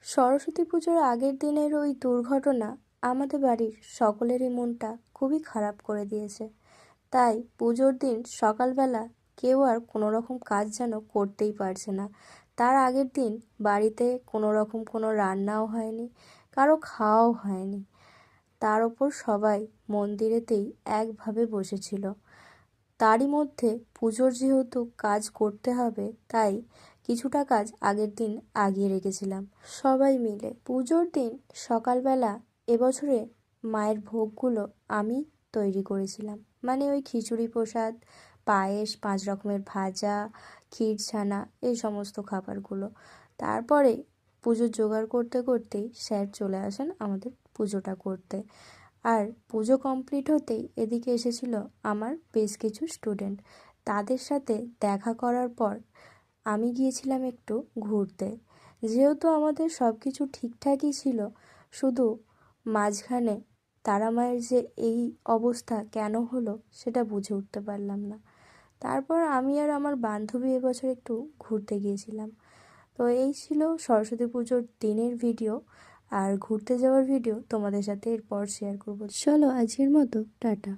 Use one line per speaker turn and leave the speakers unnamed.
সরস্বতী পুজোর আগের দিনের ওই দুর্ঘটনা আমাদের বাড়ির সকলেরই মনটা খুবই খারাপ করে দিয়েছে। তাই পুজোর দিন সকালবেলা কেউ আর কোনো রকম কাজ যেন করতেই পারছে না। তার আগের দিন বাড়িতে কোনো রকম কোনো রান্নাও হয়নি, কারো খাওয়াও হয়নি। তার ওপর সবাই মন্দিরেতেই একভাবে বসেছিল। তারই মধ্যে পুজোর যেহেতু কাজ করতে হবে, তাই কিছুটা কাজ আগের দিন আগিয়ে রেখেছিলাম সবাই মিলে। পুজোর দিন সকালবেলা এবছরে মায়ের ভোগগুলো আমি তৈরি করেছিলাম, মানে ওই খিচুড়ি প্রসাদ, পায়েস, 5 রকমের ভাজা, ক্ষীর ছানা, এই সমস্ত খাবারগুলো। তারপরে পুজোর জোগাড় করতে করতেই স্যার চলে আসেন আমাদের পুজোটা করতে। আর পুজো কমপ্লিট হতেই এদিকে এসেছিল আমার বেশ কিছু স্টুডেন্ট। তাদের সাথে দেখা করার পর আমি গিয়েছিলাম একটু ঘুরতে। যেহেতু আমাদের সব কিছু ঠিকঠাকই ছিল, শুধু মাঝখানে তারা মায়ের যে এই অবস্থা কেন হলো সেটা বুঝে উঠতে পারলাম না। তারপর আমি আর আমার বান্ধবী এবছর একটু ঘুরতে গিয়েছিলাম। তো এই ছিল সরস্বতী পুজোর দিনের ভিডিও। আর ঘুরতে যাওয়ার ভিডিও তোমাদের সাথে এরপর শেয়ার করবো। চলো আজকের মতো টাটা।